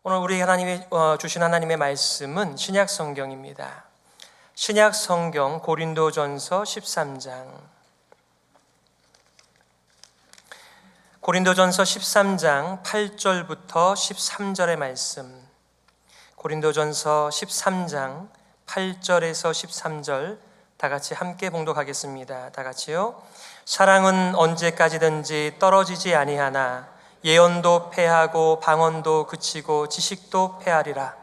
오늘 우리 하나님이 주신 하나님의 말씀은 신약 성경입니다. 신약 성경 고린도전서 13장. 고린도전서 13장 8절부터 13절의 말씀. 고린도전서 13장 8절에서 13절 다 같이 함께 봉독하겠습니다. 다 같이요. 사랑은 언제까지든지 떨어지지 아니하나 예언도 패하고 방언도 그치고 지식도 패하리라.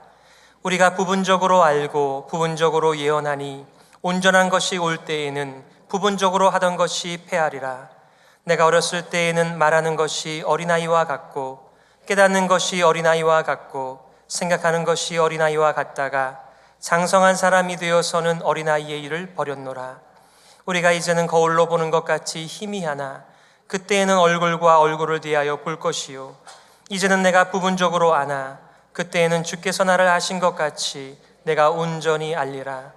우리가 부분적으로 알고 부분적으로 예언하니 온전한 것이 올 때에는 부분적으로 하던 것이 패하리라. 내가 어렸을 때에는 말하는 것이 어린아이와 같고 깨닫는 것이 어린아이와 같고 생각하는 것이 어린아이와 같다가 장성한 사람이 되어서는 어린아이의 일을 버렸노라. 우리가 이제는 거울로 보는 것 같이 희미하나 그때에는 얼굴과 얼굴을 대하여 볼 것이요 이제는 내가 부분적으로 아나 그때에는 주께서 나를 아신 것 같이 내가 온전히 알리라.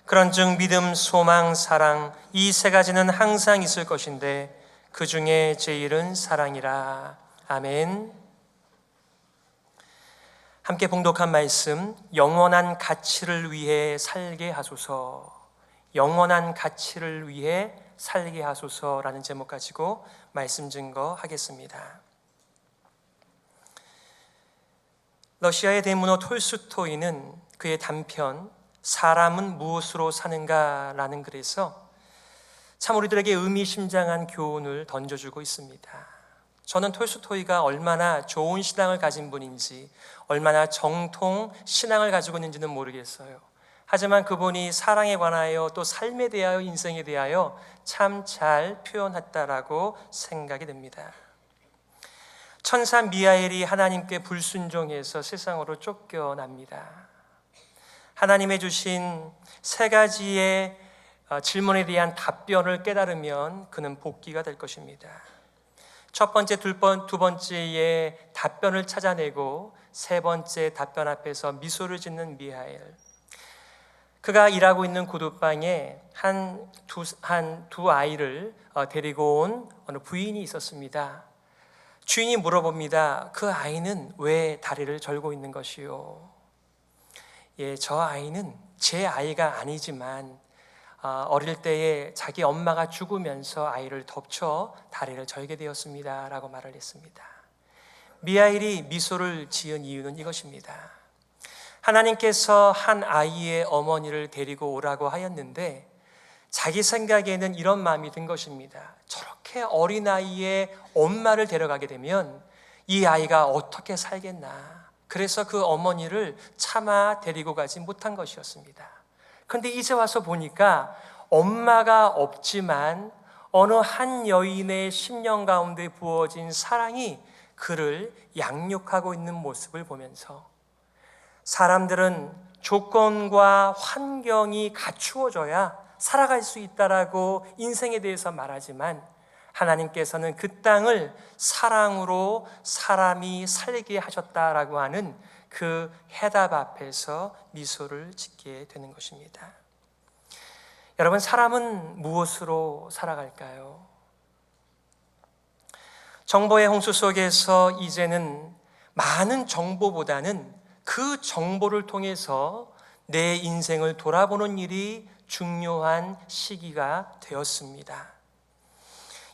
그런즉 믿음, 소망, 사랑 이 세 가지는 항상 있을 것인데 그 중에 제일은 사랑이라. 아멘. 함께 봉독한 말씀, 영원한 가치를 위해 살게 하소서. 영원한 가치를 위해 살게 하소서라는 제목 가지고 말씀 증거하겠습니다. 러시아의 대문호 톨스토이는 그의 단편 사람은 무엇으로 사는가 라는 글에서 참 우리들에게 의미심장한 교훈을 던져주고 있습니다. 저는 톨스토이가 얼마나 좋은 신앙을 가진 분인지, 얼마나 정통 신앙을 가지고 있는지는 모르겠어요. 하지만 그분이 사랑에 관하여 또 삶에 대하여 인생에 대하여 참 잘 표현했다라고 생각이 됩니다. 천사 미하엘이 하나님께 불순종해서 세상으로 쫓겨납니다. 하나님의 주신 세 가지의 질문에 대한 답변을 깨달으면 그는 복귀가 될 것입니다. 첫 번째, 두 번째의 답변을 찾아내고 세 번째 답변 앞에서 미소를 짓는 미하엘. 그가 일하고 있는 구두방에 두 아이를 데리고 온 어느 부인이 있었습니다. 주인이 물어봅니다. 그 아이는 왜 다리를 절고 있는 것이요? 예, 저 아이는 제 아이가 아니지만 어릴 때에 자기 엄마가 죽으면서 아이를 덮쳐 다리를 절게 되었습니다 라고 말을 했습니다. 미하엘이 미소를 지은 이유는 이것입니다. 하나님께서 한 아이의 어머니를 데리고 오라고 하였는데 자기 생각에는 이런 마음이 든 것입니다. 저렇게 어린아이의 엄마를 데려가게 되면 이 아이가 어떻게 살겠나. 그래서 그 어머니를 차마 데리고 가지 못한 것이었습니다. 그런데 이제 와서 보니까 엄마가 없지만 어느 한 여인의 심령 가운데 부어진 사랑이 그를 양육하고 있는 모습을 보면서 사람들은 조건과 환경이 갖추어져야 살아갈 수 있다라고 인생에 대해서 말하지만 하나님께서는 그 땅을 사랑으로 사람이 살게 하셨다라고 하는 그 해답 앞에서 미소를 짓게 되는 것입니다. 여러분, 사람은 무엇으로 살아갈까요? 정보의 홍수 속에서 이제는 많은 정보보다는 그 정보를 통해서 내 인생을 돌아보는 일이 중요한 시기가 되었습니다.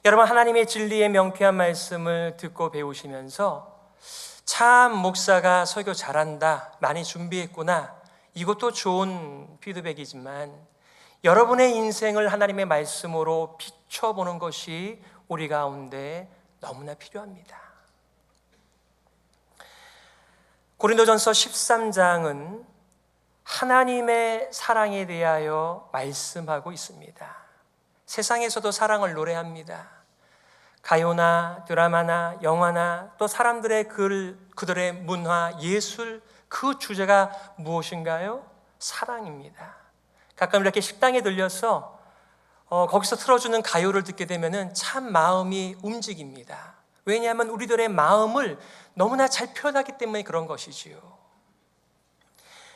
여러분, 하나님의 진리의 명쾌한 말씀을 듣고 배우시면서 참 목사가 설교 잘한다, 많이 준비했구나, 이것도 좋은 피드백이지만 여러분의 인생을 하나님의 말씀으로 비춰보는 것이 우리 가운데 너무나 필요합니다. 고린도전서 13장은 하나님의 사랑에 대하여 말씀하고 있습니다. 세상에서도 사랑을 노래합니다. 가요나 드라마나 영화나 또 사람들의 그들의 문화, 예술, 그 주제가 무엇인가요? 사랑입니다. 가끔 이렇게 식당에 들려서 거기서 틀어주는 가요를 듣게 되면 참 마음이 움직입니다. 왜냐하면 우리들의 마음을 너무나 잘 표현하기 때문에 그런 것이지요.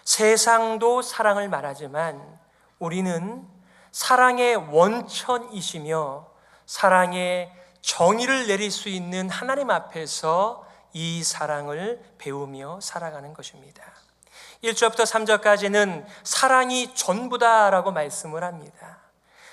세상도 사랑을 말하지만 우리는 사랑의 원천이시며 사랑의 정의를 내릴 수 있는 하나님 앞에서 이 사랑을 배우며 살아가는 것입니다. 1절부터 3절까지는 사랑이 전부다라고 말씀을 합니다.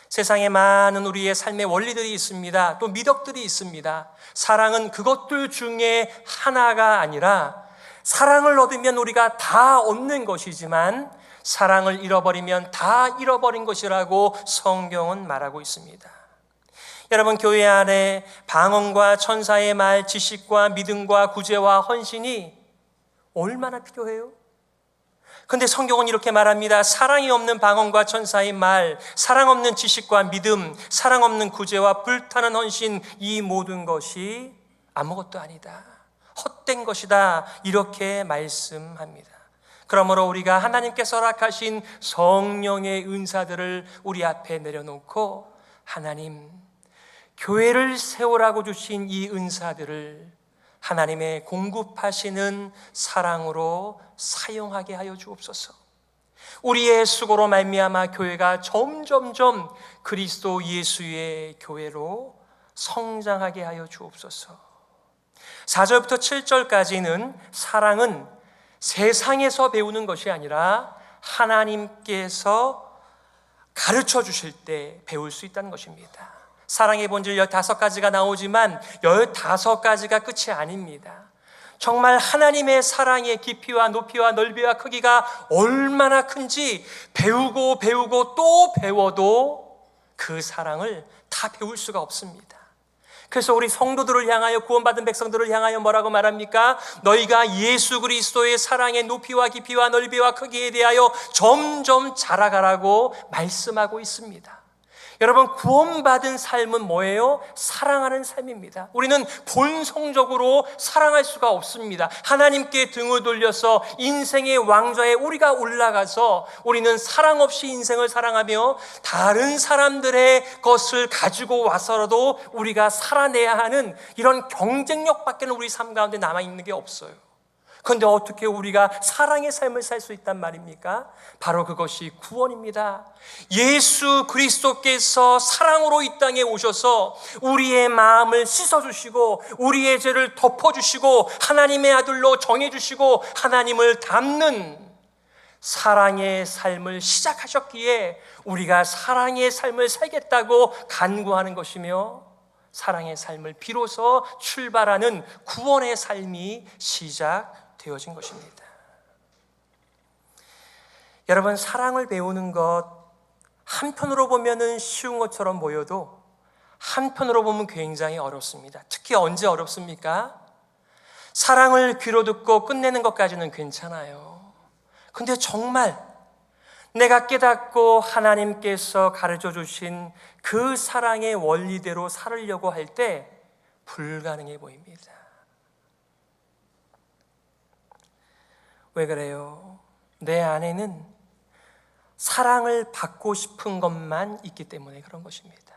세상에 많은 우리의 삶의 원리들이 있습니다. 또 미덕들이 있습니다. 사랑은 그것들 중에 하나가 아니라 사랑을 얻으면 우리가 다 얻는 것이지만 사랑을 잃어버리면 다 잃어버린 것이라고 성경은 말하고 있습니다. 여러분, 교회 안에 방언과 천사의 말, 지식과 믿음과 구제와 헌신이 얼마나 필요해요? 근데 성경은 이렇게 말합니다. 사랑이 없는 방언과 천사의 말, 사랑 없는 지식과 믿음, 사랑 없는 구제와 불타는 헌신, 이 모든 것이 아무것도 아니다, 헛된 것이다, 이렇게 말씀합니다. 그러므로 우리가 하나님께서 허락하신 성령의 은사들을 우리 앞에 내려놓고 하나님, 교회를 세우라고 주신 이 은사들을 하나님의 공급하시는 사랑으로 사용하게 하여 주옵소서. 우리의 수고로 말미암아 교회가 점점점 그리스도 예수의 교회로 성장하게 하여 주옵소서. 4절부터 7절까지는 사랑은 세상에서 배우는 것이 아니라 하나님께서 가르쳐 주실 때 배울 수 있다는 것입니다. 사랑의 본질 15가지가 나오지만 15가지가 끝이 아닙니다. 정말 하나님의 사랑의 깊이와 높이와 넓이와 크기가 얼마나 큰지 배우고 또 배워도 그 사랑을 다 배울 수가 없습니다. 그래서 우리 성도들을 향하여, 구원받은 백성들을 향하여 뭐라고 말합니까? 너희가 예수 그리스도의 사랑의 높이와 깊이와 넓이와 크기에 대하여 점점 자라가라고 말씀하고 있습니다. 여러분, 구원받은 삶은 뭐예요? 사랑하는 삶입니다. 우리는 본성적으로 사랑할 수가 없습니다. 하나님께 등을 돌려서 인생의 왕좌에 우리가 올라가서 우리는 사랑 없이 인생을 사랑하며 다른 사람들의 것을 가지고 와서라도 우리가 살아내야 하는 이런 경쟁력밖에 우리 삶 가운데 남아있는 게 없어요. 그런데 어떻게 우리가 사랑의 삶을 살 수 있단 말입니까? 바로 그것이 구원입니다. 예수 그리스도께서 사랑으로 이 땅에 오셔서 우리의 마음을 씻어주시고 우리의 죄를 덮어주시고 하나님의 아들로 정해주시고 하나님을 닮는 사랑의 삶을 시작하셨기에 우리가 사랑의 삶을 살겠다고 간구하는 것이며, 사랑의 삶을 비로소 출발하는 구원의 삶이 시작되어진 것입니다. 여러분, 사랑을 배우는 것 한편으로 보면은 쉬운 것처럼 보여도 한편으로 보면 굉장히 어렵습니다. 특히 언제 어렵습니까? 사랑을 귀로 듣고 끝내는 것까지는 괜찮아요. 근데 정말 내가 깨닫고 하나님께서 가르쳐 주신 그 사랑의 원리대로 살으려고 할 때 불가능해 보입니다. 왜 그래요? 내 안에는 사랑을 받고 싶은 것만 있기 때문에 그런 것입니다.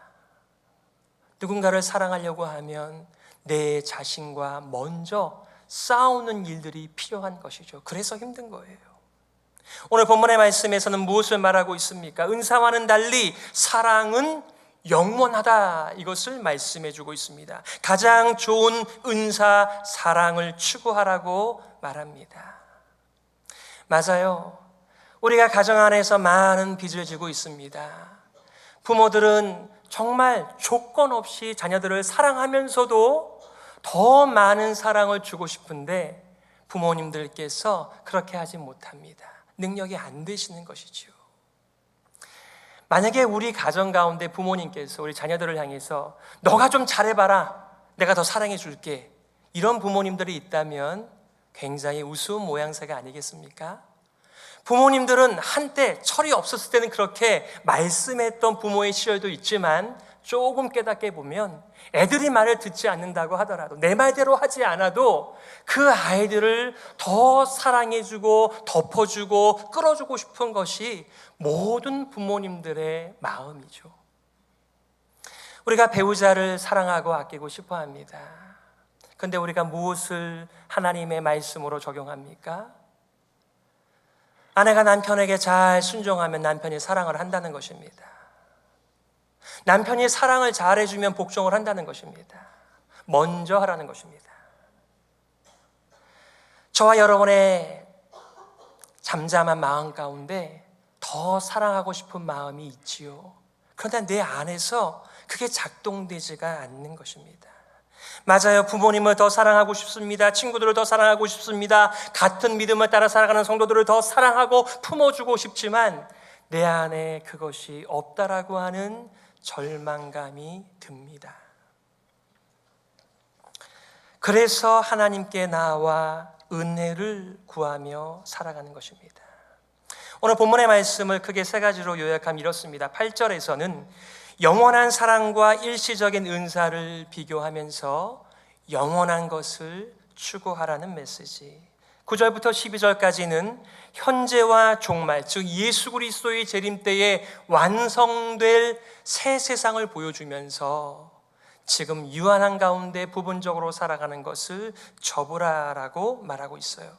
누군가를 사랑하려고 하면 내 자신과 먼저 싸우는 일들이 필요한 것이죠. 그래서 힘든 거예요. 오늘 본문의 말씀에서는 무엇을 말하고 있습니까? 은사와는 달리 사랑은 영원하다, 이것을 말씀해 주고 있습니다. 가장 좋은 은사 사랑을 추구하라고 말합니다. 맞아요. 우리가 가정 안에서 많은 빚을 지고 있습니다. 부모들은 정말 조건 없이 자녀들을 사랑하면서도 더 많은 사랑을 주고 싶은데 부모님들께서 그렇게 하지 못합니다. 능력이 안 되시는 것이죠. 만약에 우리 가정 가운데 부모님께서 우리 자녀들을 향해서 너가 좀 잘해봐라, 내가 더 사랑해 줄게, 이런 부모님들이 있다면 굉장히 우스운 모양새가 아니겠습니까? 부모님들은 한때 철이 없었을 때는 그렇게 말씀했던 부모의 시절도 있지만 조금 깨닫게 보면 애들이 말을 듣지 않는다고 하더라도, 내 말대로 하지 않아도 그 아이들을 더 사랑해주고 덮어주고 끌어주고 싶은 것이 모든 부모님들의 마음이죠. 우리가 배우자를 사랑하고 아끼고 싶어 합니다. 그런데 우리가 무엇을 하나님의 말씀으로 적용합니까? 아내가 남편에게 잘 순종하면 남편이 사랑을 한다는 것입니다. 남편이 사랑을 잘해주면 복종을 한다는 것입니다. 먼저 하라는 것입니다. 저와 여러분의 잠잠한 마음 가운데 더 사랑하고 싶은 마음이 있지요. 그런데 내 안에서 그게 작동되지가 않는 것입니다. 맞아요. 부모님을 더 사랑하고 싶습니다. 친구들을 더 사랑하고 싶습니다. 같은 믿음을 따라 살아가는 성도들을 더 사랑하고 품어주고 싶지만 내 안에 그것이 없다라고 하는 절망감이 듭니다. 그래서 하나님께 나와 은혜를 구하며 살아가는 것입니다. 오늘 본문의 말씀을 크게 세 가지로 요약하면 이렇습니다. 8절에서는 영원한 사랑과 일시적인 은사를 비교하면서 영원한 것을 추구하라는 메시지, 9절부터 12절까지는 현재와 종말, 즉 예수 그리스도의 재림 때에 완성될 새 세상을 보여주면서 지금 유한한 가운데 부분적으로 살아가는 것을 접으라라고 말하고 있어요.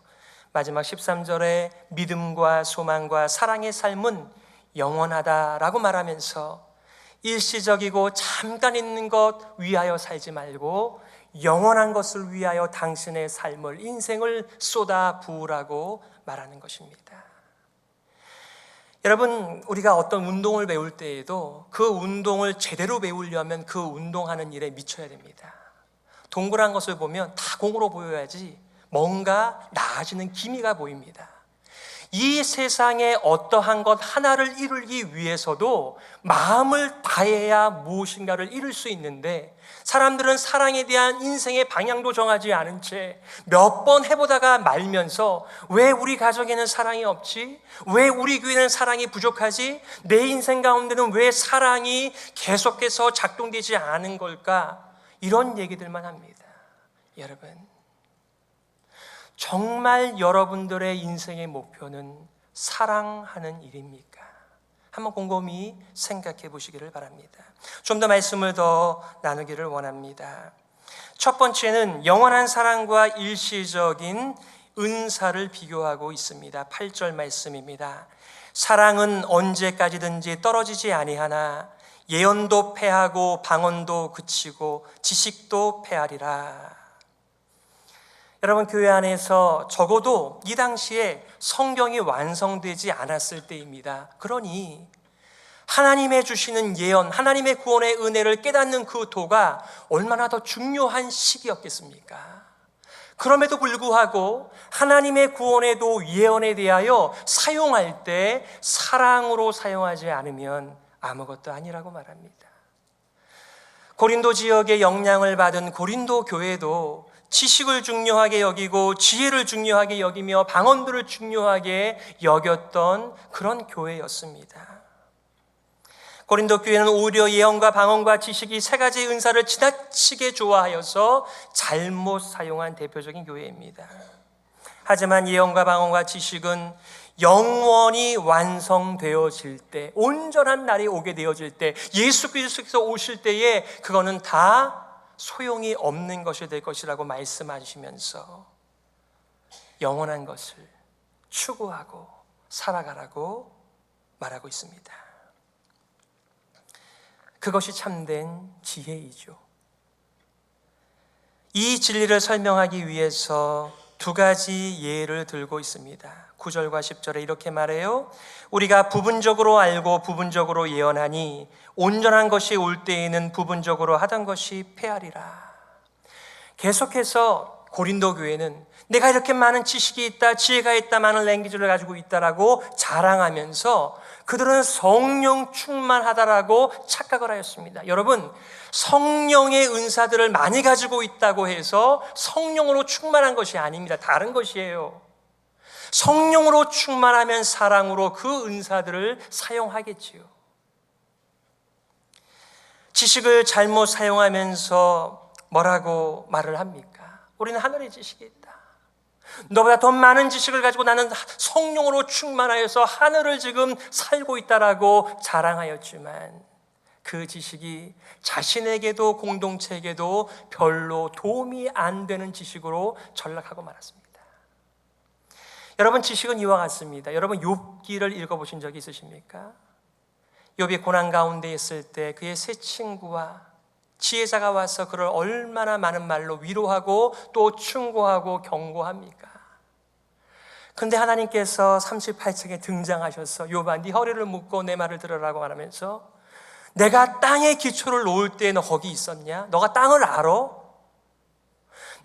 마지막 13절에 믿음과 소망과 사랑의 삶은 영원하다라고 말하면서 일시적이고 잠깐 있는 것 위하여 살지 말고 영원한 것을 위하여 당신의 삶을, 인생을 쏟아 부으라고 말하는 것입니다. 여러분, 우리가 어떤 운동을 배울 때에도 그 운동을 제대로 배우려면 그 운동하는 일에 미쳐야 됩니다. 동그란 것을 보면 다 공으로 보여야지 뭔가 나아지는 기미가 보입니다. 이 세상에 어떠한 것 하나를 이루기 위해서도 마음을 다해야 무엇인가를 이룰 수 있는데, 사람들은 사랑에 대한 인생의 방향도 정하지 않은 채 몇 번 해보다가 말면서 왜 우리 가정에는 사랑이 없지? 왜 우리 교회는 사랑이 부족하지? 내 인생 가운데는 왜 사랑이 계속해서 작동되지 않은 걸까? 이런 얘기들만 합니다. 여러분, 정말 여러분들의 인생의 목표는 사랑하는 일입니까? 한번 곰곰이 생각해 보시기를 바랍니다. 좀 더 말씀을 더 나누기를 원합니다. 첫 번째는 영원한 사랑과 일시적인 은사를 비교하고 있습니다. 8절 말씀입니다. 사랑은 언제까지든지 떨어지지 아니하나 예언도 패하고 방언도 그치고 지식도 패하리라. 여러분, 교회 안에서 적어도 이 당시에 성경이 완성되지 않았을 때입니다. 그러니 하나님의 주시는 예언, 하나님의 구원의 은혜를 깨닫는 그 도가 얼마나 더 중요한 시기였겠습니까? 그럼에도 불구하고 하나님의 구원의 도, 예언에 대하여 사용할 때 사랑으로 사용하지 않으면 아무것도 아니라고 말합니다. 고린도 지역의 영향을 받은 고린도 교회도 지식을 중요하게 여기고 지혜를 중요하게 여기며 방언들을 중요하게 여겼던 그런 교회였습니다. 고린도 교회는 오히려 예언과 방언과 지식이 세 가지 은사를 지나치게 좋아하여서 잘못 사용한 대표적인 교회입니다. 하지만 예언과 방언과 지식은 영원히 완성되어질 때, 온전한 날이 오게 되어질 때, 예수 그리스도께서 오실 때에 그거는 다 소용이 없는 것이 될 것이라고 말씀하시면서 영원한 것을 추구하고 살아가라고 말하고 있습니다. 그것이 참된 지혜이죠. 이 진리를 설명하기 위해서 두 가지 예를 들고 있습니다. 9절과 10절에 이렇게 말해요. 우리가 부분적으로 알고 부분적으로 예언하니 온전한 것이 올 때에는 부분적으로 하던 것이 패하리라. 계속해서 고린도 교회는 내가 이렇게 많은 지식이 있다, 지혜가 있다, 많은 랭귀지를 가지고 있다라고 자랑하면서 그들은 성령 충만하다라고 착각을 하였습니다. 여러분, 성령의 은사들을 많이 가지고 있다고 해서 성령으로 충만한 것이 아닙니다. 다른 것이에요. 성령으로 충만하면 사랑으로 그 은사들을 사용하겠지요. 지식을 잘못 사용하면서 뭐라고 말을 합니까? 우리는 하늘의 지식이 있다. 너보다 더 많은 지식을 가지고 나는 성령으로 충만하여서 하늘을 지금 살고 있다라고 자랑하였지만 그 지식이 자신에게도 공동체에게도 별로 도움이 안 되는 지식으로 전락하고 말았습니다. 여러분, 지식은 이와 같습니다. 여러분, 욥기를 읽어보신 적이 있으십니까? 욥이 고난 가운데 있을 때 그의 세 친구와 지혜자가 와서 그를 얼마나 많은 말로 위로하고 또 충고하고 경고합니까? 근데 하나님께서 38장에 등장하셔서 욥아 네 허리를 묶고 내 말을 들으라고 말하면서 내가 땅에 기초를 놓을 때 너 거기 있었냐? 너가 땅을 알아?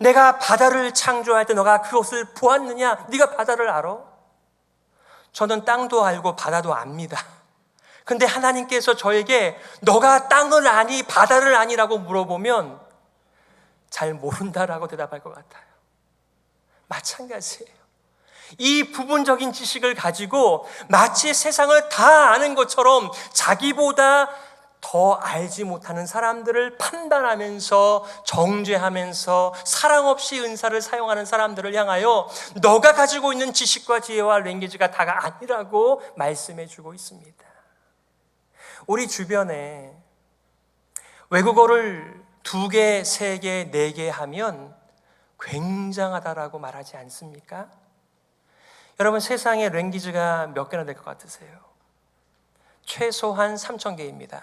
내가 바다를 창조할 때 너가 그것을 보았느냐? 네가 바다를 알아? 저는 땅도 알고 바다도 압니다. 근데 하나님께서 저에게 너가 땅을 아니 바다를 아니라고 물어보면 잘 모른다라고 대답할 것 같아요. 마찬가지예요. 이 부분적인 지식을 가지고 마치 세상을 다 아는 것처럼 자기보다 더 알지 못하는 사람들을 판단하면서 정죄하면서 사랑 없이 은사를 사용하는 사람들을 향하여 너가 가지고 있는 지식과 지혜와 랭귀지가 다가 아니라고 말씀해 주고 있습니다. 우리 주변에 외국어를 2개, 3개, 4개 하면 굉장하다라고 말하지 않습니까? 여러분 세상에 랭귀지가 몇 개나 될 것 같으세요? 최소한 3,000개입니다.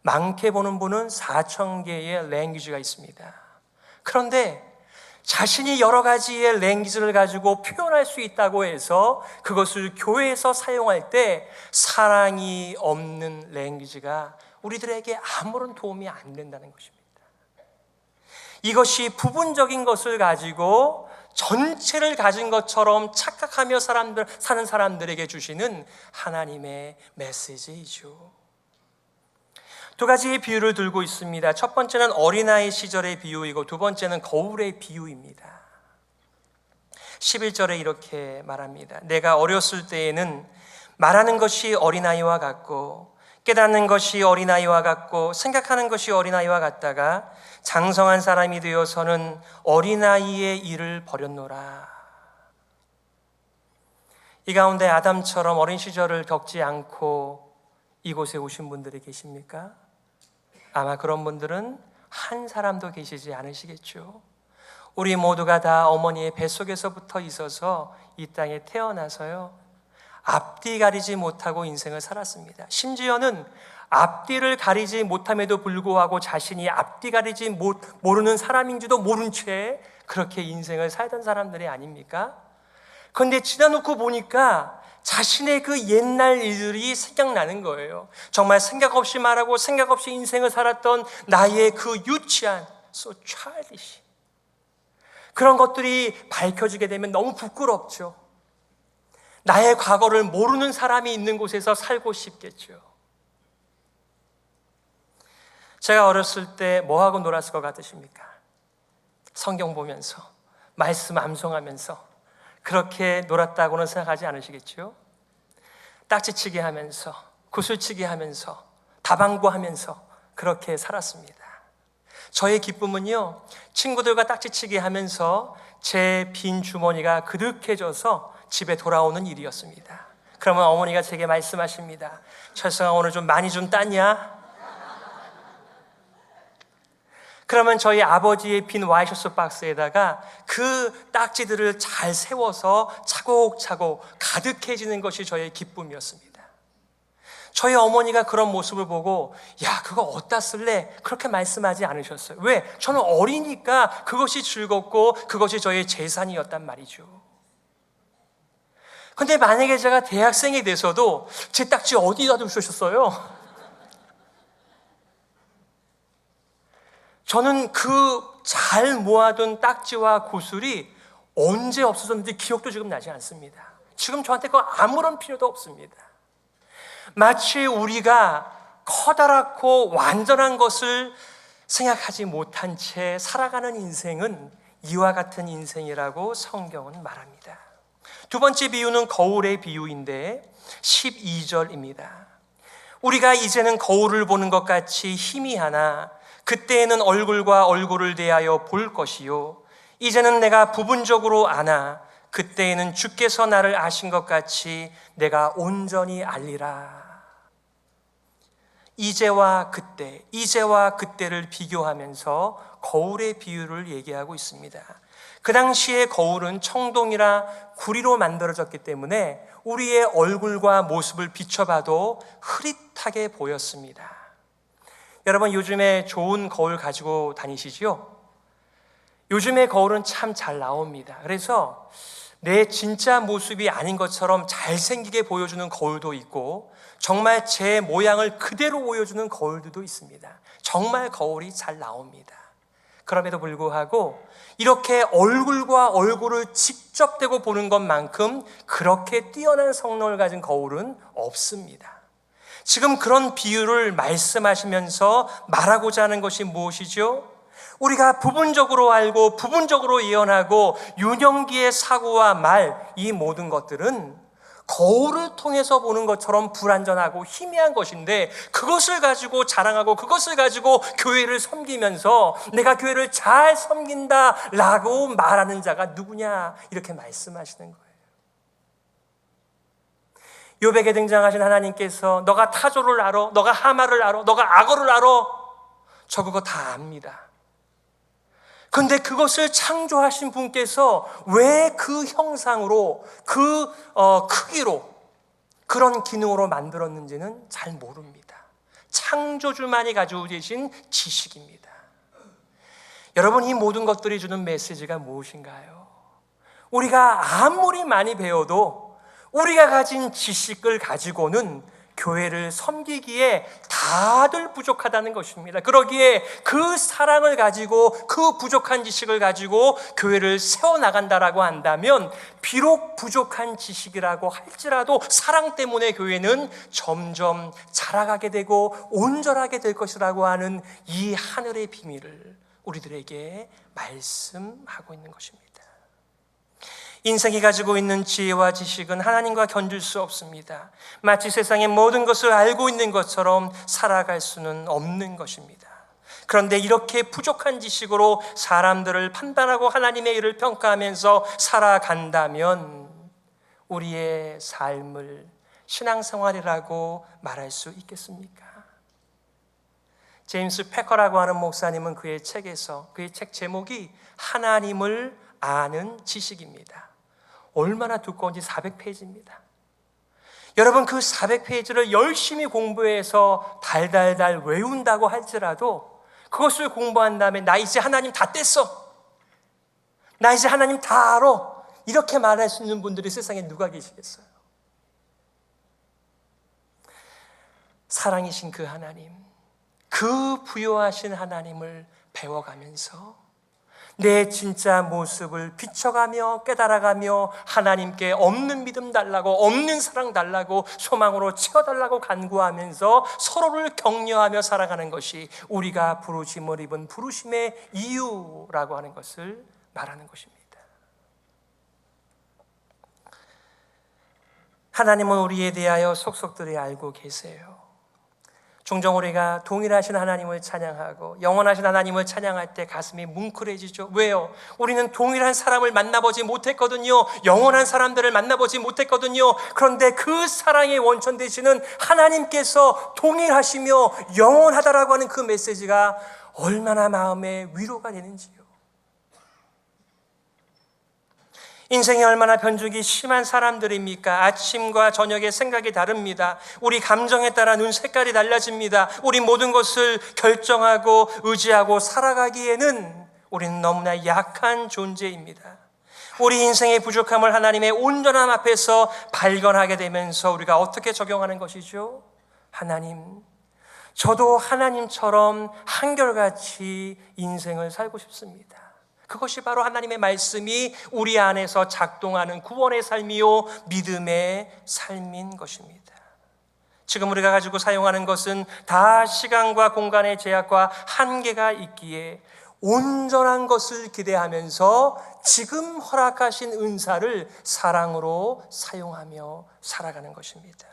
많게 보는 분은 4,000개의 랭귀지가 있습니다. 그런데 자신이 여러 가지의 랭귀지를 가지고 표현할 수 있다고 해서 그것을 교회에서 사용할 때 사랑이 없는 랭귀지가 우리들에게 아무런 도움이 안 된다는 것입니다. 이것이 부분적인 것을 가지고 전체를 가진 것처럼 착각하며 사는 사람들에게 주시는 하나님의 메시지이죠. 2가지의 비유를 들고 있습니다. 첫 번째는 어린아이 시절의 비유이고 두 번째는 거울의 비유입니다. 11절에 이렇게 말합니다. 내가 어렸을 때에는 말하는 것이 어린아이와 같고 깨닫는 것이 어린아이와 같고 생각하는 것이 어린아이와 같다가 장성한 사람이 되어서는 어린아이의 일을 버렸노라. 이 가운데 아담처럼 어린 시절을 겪지 않고 이곳에 오신 분들이 계십니까? 아마 그런 분들은 한 사람도 계시지 않으시겠죠. 우리 모두가 다 어머니의 뱃속에서부터 있어서 이 땅에 태어나서요 앞뒤 가리지 못하고 인생을 살았습니다. 심지어는 앞뒤를 가리지 못함에도 불구하고 자신이 앞뒤 가리지 모르는 사람인지도 모른 채 그렇게 인생을 살던 사람들이 아닙니까? 그런데 지나놓고 보니까 자신의 그 옛날 일들이 생각나는 거예요. 정말 생각 없이 말하고 생각 없이 인생을 살았던 나의 그 유치한 so childish 그런 것들이 밝혀지게 되면 너무 부끄럽죠. 나의 과거를 모르는 사람이 있는 곳에서 살고 싶겠죠. 제가 어렸을 때 뭐하고 놀았을 것 같으십니까? 성경 보면서 말씀 암송하면서 그렇게 놀았다고는 생각하지 않으시겠죠? 딱지치기 하면서 구슬치기 하면서 다방구 하면서 그렇게 살았습니다. 저의 기쁨은요 친구들과 딱지치기 하면서 제 빈 주머니가 그득해져서 집에 돌아오는 일이었습니다. 그러면 어머니가 제게 말씀하십니다. 철성아 오늘 좀 많이 좀 땄냐? 그러면 저희 아버지의 빈 와이셔츠 박스에다가 그 딱지들을 잘 세워서 차곡차곡 가득해지는 것이 저의 기쁨이었습니다. 저희 어머니가 그런 모습을 보고 야 그거 어디다 쓸래? 그렇게 말씀하지 않으셨어요. 왜? 저는 어리니까 그것이 즐겁고 그것이 저의 재산이었단 말이죠. 근데 만약에 제가 대학생이 돼서도 제 딱지 어디다 두셨어요? 저는 그 잘 모아둔 딱지와 구슬이 언제 없어졌는지 기억도 지금 나지 않습니다. 지금 저한테 그 아무런 필요도 없습니다. 마치 우리가 커다랗고 완전한 것을 생각하지 못한 채 살아가는 인생은 이와 같은 인생이라고 성경은 말합니다. 두 번째 비유는 거울의 비유인데 12절입니다. 우리가 이제는 거울을 보는 것 같이 희미하나 그때에는 얼굴과 얼굴을 대하여 볼 것이요 이제는 내가 부분적으로 아나 그때에는 주께서 나를 아신 것 같이 내가 온전히 알리라. 이제와 그때를 비교하면서 거울의 비유를 얘기하고 있습니다. 그 당시에 거울은 청동이라 구리로 만들어졌기 때문에 우리의 얼굴과 모습을 비춰봐도 흐릿하게 보였습니다. 여러분 요즘에 좋은 거울 가지고 다니시죠? 요즘에 거울은 참 잘 나옵니다. 그래서 내 진짜 모습이 아닌 것처럼 잘생기게 보여주는 거울도 있고 정말 제 모양을 그대로 보여주는 거울들도 있습니다. 정말 거울이 잘 나옵니다. 그럼에도 불구하고 이렇게 얼굴과 얼굴을 직접 대고 보는 것만큼 그렇게 뛰어난 성능을 가진 거울은 없습니다. 지금 그런 비유를 말씀하시면서 말하고자 하는 것이 무엇이죠? 우리가 부분적으로 알고 부분적으로 예언하고 유년기의 사고와 말, 이 모든 것들은 거울을 통해서 보는 것처럼 불완전하고 희미한 것인데 그것을 가지고 자랑하고 그것을 가지고 교회를 섬기면서 내가 교회를 잘 섬긴다라고 말하는 자가 누구냐, 이렇게 말씀하시는 거예요. 욥에게 등장하신 하나님께서 너가 타조를 알아, 너가 하마를 알아, 너가 악어를 알아, 저 그거 다 압니다. 그런데 그것을 창조하신 분께서 왜 그 형상으로 그 크기로 그런 기능으로 만들었는지는 잘 모릅니다. 창조주만이 가지고 계신 지식입니다. 여러분, 이 모든 것들이 주는 메시지가 무엇인가요? 우리가 아무리 많이 배워도 우리가 가진 지식을 가지고는 교회를 섬기기에 다들 부족하다는 것입니다. 그러기에 그 사랑을 가지고 그 부족한 지식을 가지고 교회를 세워나간다라고 한다면 비록 부족한 지식이라고 할지라도 사랑 때문에 교회는 점점 자라가게 되고 온전하게 될 것이라고 하는 이 하늘의 비밀을 우리들에게 말씀하고 있는 것입니다. 인생이 가지고 있는 지혜와 지식은 하나님과 견줄 수 없습니다. 마치 세상의 모든 것을 알고 있는 것처럼 살아갈 수는 없는 것입니다. 그런데 이렇게 부족한 지식으로 사람들을 판단하고 하나님의 일을 평가하면서 살아간다면 우리의 삶을 신앙생활이라고 말할 수 있겠습니까? 제임스 패커라고 하는 목사님은 그의 책에서, 그의 책 제목이 하나님을 아는 지식입니다. 얼마나 두꺼운지 400페이지입니다. 여러분, 그 400페이지를 열심히 공부해서 달달달 외운다고 할지라도 그것을 공부한 다음에 나 이제 하나님 다 뗐어, 나 이제 하나님 다 알아, 이렇게 말할 수 있는 분들이 세상에 누가 계시겠어요? 사랑이신 그 하나님, 그 부요하신 하나님을 배워가면서 내 진짜 모습을 비춰가며 깨달아가며 하나님께 없는 믿음 달라고, 없는 사랑 달라고, 소망으로 채워달라고 간구하면서 서로를 격려하며 살아가는 것이 우리가 부르심을 입은 부르심의 이유라고 하는 것을 말하는 것입니다. 하나님은 우리에 대하여 속속들이 알고 계세요. 종종 우리가 동일하신 하나님을 찬양하고 영원하신 하나님을 찬양할 때 가슴이 뭉클해지죠. 왜요? 우리는 동일한 사람을 만나보지 못했거든요. 영원한 사람들을 만나보지 못했거든요. 그런데 그 사랑의 원천 되시는 하나님께서 동일하시며 영원하다라고 하는 그 메시지가 얼마나 마음에 위로가 되는지요. 인생이 얼마나 변죽이 심한 사람들입니까? 아침과 저녁의 생각이 다릅니다. 우리 감정에 따라 눈 색깔이 달라집니다. 우리 모든 것을 결정하고 의지하고 살아가기에는 우리는 너무나 약한 존재입니다. 우리 인생의 부족함을 하나님의 온전함 앞에서 발견하게 되면서 우리가 어떻게 적용하는 것이죠? 하나님, 저도 하나님처럼 한결같이 인생을 살고 싶습니다. 그것이 바로 하나님의 말씀이 우리 안에서 작동하는 구원의 삶이요 믿음의 삶인 것입니다. 지금 우리가 가지고 사용하는 것은 다 시간과 공간의 제약과 한계가 있기에 온전한 것을 기대하면서 지금 허락하신 은사를 사랑으로 사용하며 살아가는 것입니다.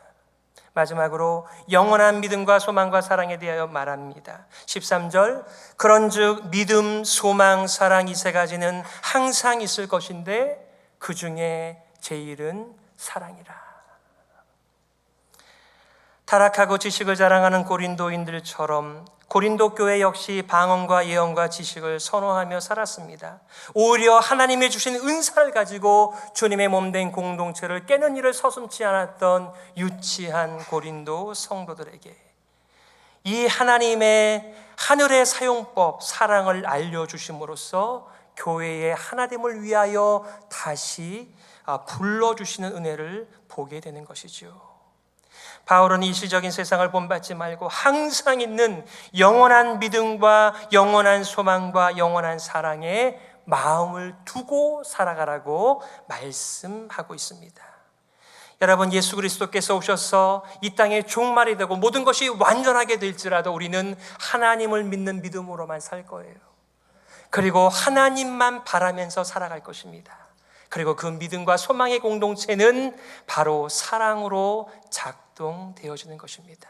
마지막으로 영원한 믿음과 소망과 사랑에 대하여 말합니다. 13절, 그런즉 믿음, 소망, 사랑 이 세 가지는 항상 있을 것인데 그 중에 제일은 사랑이라. 타락하고 지식을 자랑하는 고린도인들처럼 고린도 교회 역시 방언과 예언과 지식을 선호하며 살았습니다. 오히려 하나님이 주신 은사를 가지고 주님의 몸된 공동체를 깨는 일을 서슴지 않았던 유치한 고린도 성도들에게 이 하나님의 하늘의 사용법, 사랑을 알려주심으로써 교회의 하나됨을 위하여 다시 불러주시는 은혜를 보게 되는 것이죠. 바울은 일시적인 세상을 본받지 말고 항상 있는 영원한 믿음과 영원한 소망과 영원한 사랑에 마음을 두고 살아가라고 말씀하고 있습니다. 여러분, 예수 그리스도께서 오셔서 이 땅에 종말이 되고 모든 것이 완전하게 될지라도 우리는 하나님을 믿는 믿음으로만 살 거예요. 그리고 하나님만 바라면서 살아갈 것입니다. 그리고 그 믿음과 소망의 공동체는 바로 사랑으로 작동되어지는 것입니다.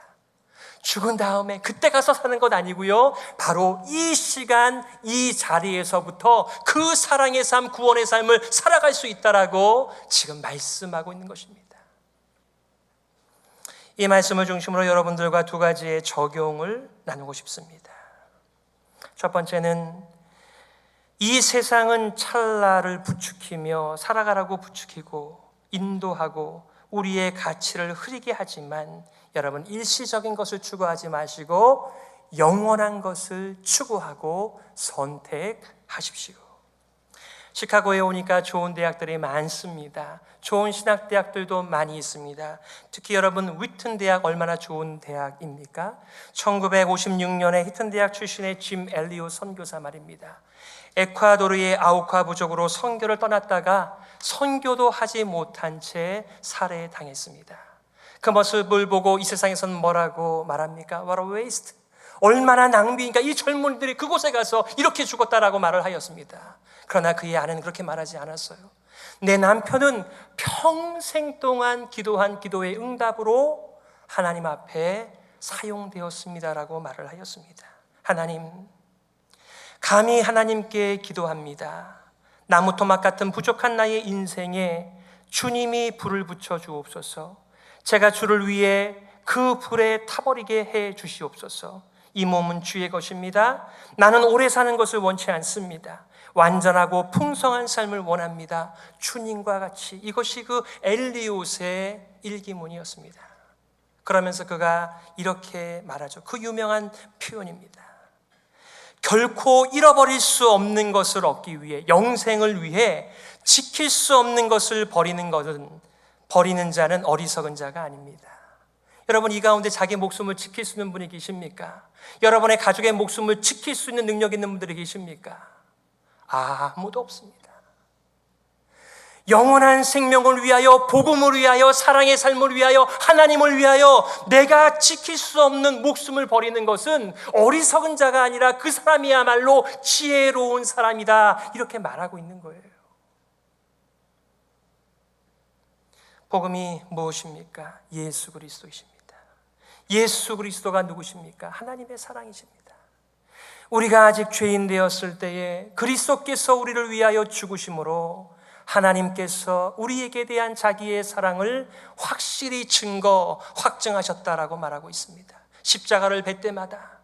죽은 다음에 그때 가서 사는 것 아니고요, 바로 이 시간 이 자리에서부터 그 사랑의 삶, 구원의 삶을 살아갈 수 있다라고 지금 말씀하고 있는 것입니다. 이 말씀을 중심으로 여러분들과 두 가지의 적용을 나누고 싶습니다. 첫 번째는 이 세상은 찰나를 부추기며 살아가라고 부추기고 인도하고 우리의 가치를 흐리게 하지만 여러분, 일시적인 것을 추구하지 마시고 영원한 것을 추구하고 선택하십시오. 시카고에 오니까 좋은 대학들이 많습니다. 좋은 신학대학들도 많이 있습니다. 특히 여러분, 위튼 대학 얼마나 좋은 대학입니까? 1956년에 히튼 대학 출신의 짐 엘리오 선교사 말입니다. 에콰도르의 아우카 부족으로 선교를 떠났다가 선교도 하지 못한 채 살해당했습니다. 그 모습을 보고 이 세상에서는 뭐라고 말합니까? What a waste. 얼마나 낭비인가. 이 젊은이들이 그곳에 가서 이렇게 죽었다라고 말을 하였습니다. 그러나 그의 아내는 그렇게 말하지 않았어요. 내 남편은 평생 동안 기도한 기도의 응답으로 하나님 앞에 사용되었습니다라고 말을 하였습니다. 하나님, 감히 하나님께 기도합니다. 나무 토막 같은 부족한 나의 인생에 주님이 불을 붙여 주옵소서. 제가 주를 위해 그 불에 타버리게 해 주시옵소서. 이 몸은 주의 것입니다. 나는 오래 사는 것을 원치 않습니다. 완전하고 풍성한 삶을 원합니다. 주님과 같이. 이것이 그 엘리옷의 일기문이었습니다. 그러면서 그가 이렇게 말하죠. 그 유명한 표현입니다. 결코 잃어버릴 수 없는 것을 얻기 위해, 영생을 위해 지킬 수 없는 것을 버리는 자는 어리석은 자가 아닙니다. 여러분, 이 가운데 자기 목숨을 지킬 수 있는 분이 계십니까? 여러분의 가족의 목숨을 지킬 수 있는 능력 있는 분들이 계십니까? 아무도 없습니다. 영원한 생명을 위하여, 복음을 위하여, 사랑의 삶을 위하여, 하나님을 위하여 내가 지킬 수 없는 목숨을 버리는 것은 어리석은 자가 아니라 그 사람이야말로 지혜로운 사람이다, 이렇게 말하고 있는 거예요. 복음이 무엇입니까? 예수 그리스도이십니다. 예수 그리스도가 누구십니까? 하나님의 사랑이십니다. 우리가 아직 죄인 되었을 때에 그리스도께서 우리를 위하여 죽으심으로 하나님께서 우리에게 대한 자기의 사랑을 확실히 확증하셨다라고 말하고 있습니다. 십자가를 뵐 때마다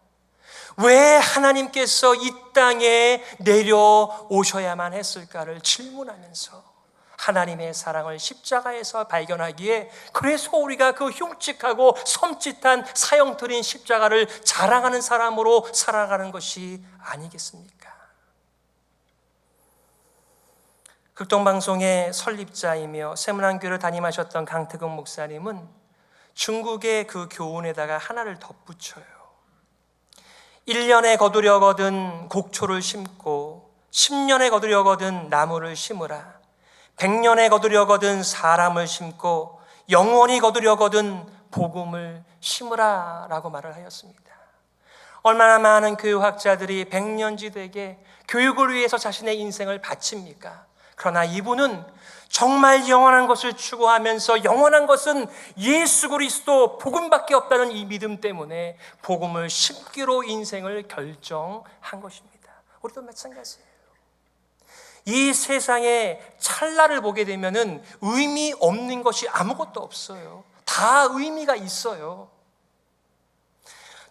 왜 하나님께서 이 땅에 내려오셔야만 했을까를 질문하면서 하나님의 사랑을 십자가에서 발견하기에, 그래서 우리가 그 흉측하고 섬찟한 사형들인 십자가를 자랑하는 사람으로 살아가는 것이 아니겠습니까? 극동방송의 설립자이며 세문안교를 담임하셨던 강태근 목사님은 중국의 그 교훈에다가 하나를 덧붙여요. 1년에 거두려거든 곡초를 심고 10년에 거두려거든 나무를 심으라. 100년에 거두려거든 사람을 심고 영원히 거두려거든 복음을 심으라 라고 말을 하였습니다. 얼마나 많은 교육학자들이 백년지대에게 교육을 위해서 자신의 인생을 바칩니까? 그러나 이분은 정말 영원한 것을 추구하면서 영원한 것은 예수 그리스도 복음밖에 없다는 이 믿음 때문에 복음을 심기로 인생을 결정한 것입니다. 우리도 마찬가지예요. 이 세상에 찰나를 보게 되면은 의미 없는 것이 아무것도 없어요. 다 의미가 있어요.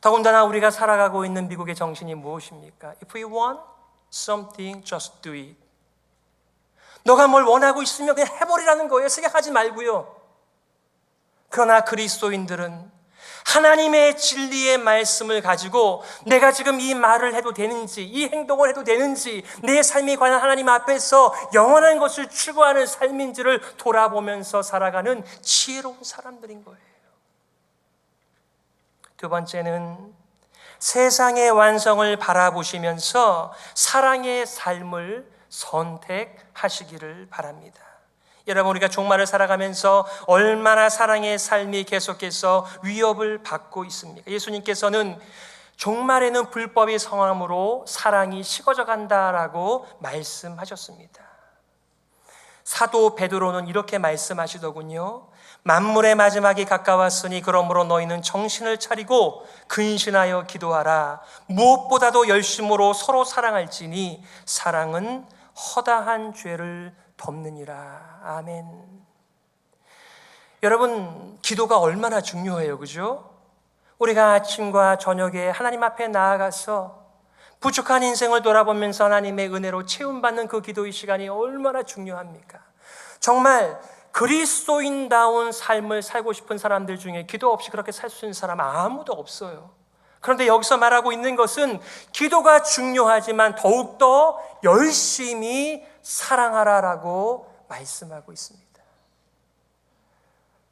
더군다나 우리가 살아가고 있는 미국의 정신이 무엇입니까? If we want something, just do it. 너가 뭘 원하고 있으면 그냥 해버리라는 거예요. 생각하지 말고요. 그러나 그리스도인들은 하나님의 진리의 말씀을 가지고 내가 지금 이 말을 해도 되는지, 이 행동을 해도 되는지, 내 삶이 과연 하나님 앞에서 영원한 것을 추구하는 삶인지를 돌아보면서 살아가는 지혜로운 사람들인 거예요. 두 번째는 세상의 완성을 바라보시면서 사랑의 삶을 선택하시기를 바랍니다. 여러분, 우리가 종말을 살아가면서 얼마나 사랑의 삶이 계속해서 위협을 받고 있습니까? 예수님께서는 종말에는 불법이 성함으로 사랑이 식어져 간다라고 말씀하셨습니다. 사도 베드로는 이렇게 말씀하시더군요. 만물의 마지막이 가까웠으니 그러므로 너희는 정신을 차리고 근신하여 기도하라. 무엇보다도 열심으로 서로 사랑할지니 사랑은 허다한 죄를 덮느니라. 아멘. 여러분, 기도가 얼마나 중요해요, 그죠? 우리가 아침과 저녁에 하나님 앞에 나아가서 부족한 인생을 돌아보면서 하나님의 은혜로 채움받는 그 기도의 시간이 얼마나 중요합니까? 정말 그리스도인다운 삶을 살고 싶은 사람들 중에 기도 없이 그렇게 살 수 있는 사람 아무도 없어요. 그런데 여기서 말하고 있는 것은 기도가 중요하지만 더욱더 열심히 사랑하라라고 말씀하고 있습니다.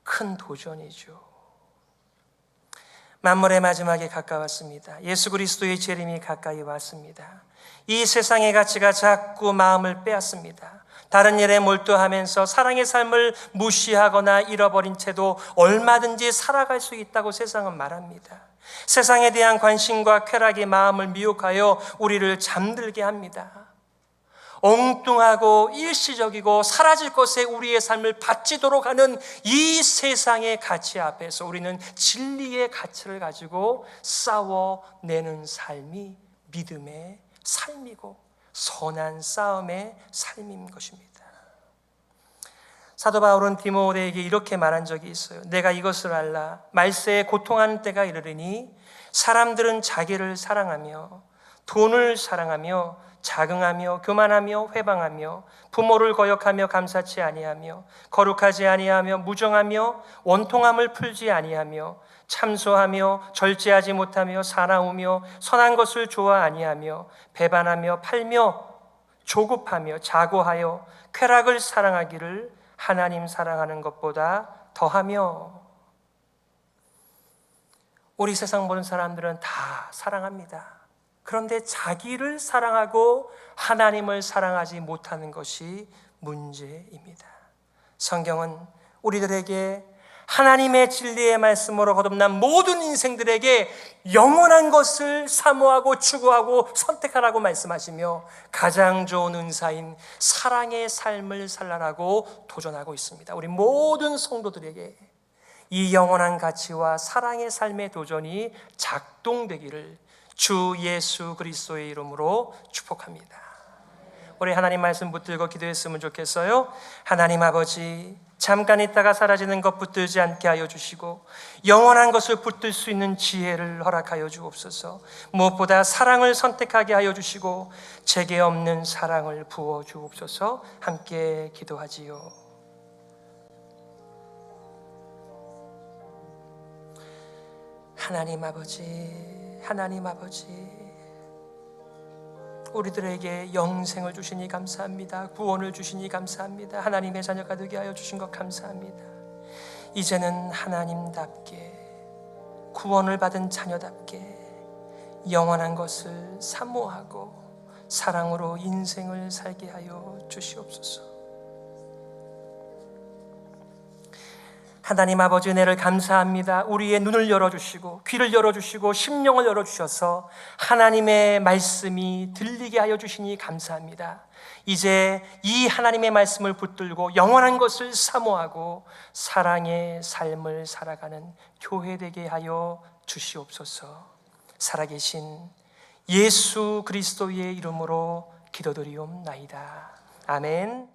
큰 도전이죠. 만물의 마지막이 가까웠습니다. 예수 그리스도의 재림이 가까이 왔습니다. 이 세상의 가치가 자꾸 마음을 빼앗습니다. 다른 일에 몰두하면서 사랑의 삶을 무시하거나 잃어버린 채도 얼마든지 살아갈 수 있다고 세상은 말합니다. 세상에 대한 관심과 쾌락이 마음을 미혹하여 우리를 잠들게 합니다. 엉뚱하고 일시적이고 사라질 것에 우리의 삶을 바치도록 하는 이 세상의 가치 앞에서 우리는 진리의 가치를 가지고 싸워내는 삶이 믿음의 삶이고 선한 싸움의 삶인 것입니다. 사도 바울은 디모데에게 이렇게 말한 적이 있어요. 내가 이것을 알라. 말세에 고통하는 때가 이르리니 사람들은 자기를 사랑하며 돈을 사랑하며 자긍하며 교만하며 회방하며 부모를 거역하며 감사치 아니하며 거룩하지 아니하며 무정하며 원통함을 풀지 아니하며 참소하며 절제하지 못하며 사나우며 선한 것을 좋아 아니하며 배반하며 팔며 조급하며 자고하여 쾌락을 사랑하기를 하나님 사랑하는 것보다 더하며. 우리 세상 보는 사람들은 다 사랑합니다. 그런데 자기를 사랑하고 하나님을 사랑하지 못하는 것이 문제입니다. 성경은 우리들에게 하나님의 진리의 말씀으로 거듭난 모든 인생들에게 영원한 것을 사모하고 추구하고 선택하라고 말씀하시며 가장 좋은 은사인 사랑의 삶을 살라라고 도전하고 있습니다. 우리 모든 성도들에게 이 영원한 가치와 사랑의 삶의 도전이 작동되기를 주 예수 그리스도의 이름으로 축복합니다. 우리 하나님 말씀 붙들고 기도했으면 좋겠어요. 하나님 아버지, 잠깐 있다가 사라지는 것 붙들지 않게 하여 주시고 영원한 것을 붙들 수 있는 지혜를 허락하여 주옵소서. 무엇보다 사랑을 선택하게 하여 주시고 제게 없는 사랑을 부어 주옵소서. 함께 기도하지요. 하나님 아버지, 하나님 아버지, 우리들에게 영생을 주시니 감사합니다. 구원을 주시니 감사합니다. 하나님의 자녀가 되게 하여 주신 것 감사합니다. 이제는 하나님답게 구원을 받은 자녀답게 영원한 것을 사모하고 사랑으로 인생을 살게 하여 주시옵소서. 하나님 아버지, 은혜를 감사합니다. 우리의 눈을 열어주시고 귀를 열어주시고 심령을 열어주셔서 하나님의 말씀이 들리게 하여 주시니 감사합니다. 이제 이 하나님의 말씀을 붙들고 영원한 것을 사모하고 사랑의 삶을 살아가는 교회 되게 하여 주시옵소서. 살아계신 예수 그리스도의 이름으로 기도드리옵나이다. 아멘.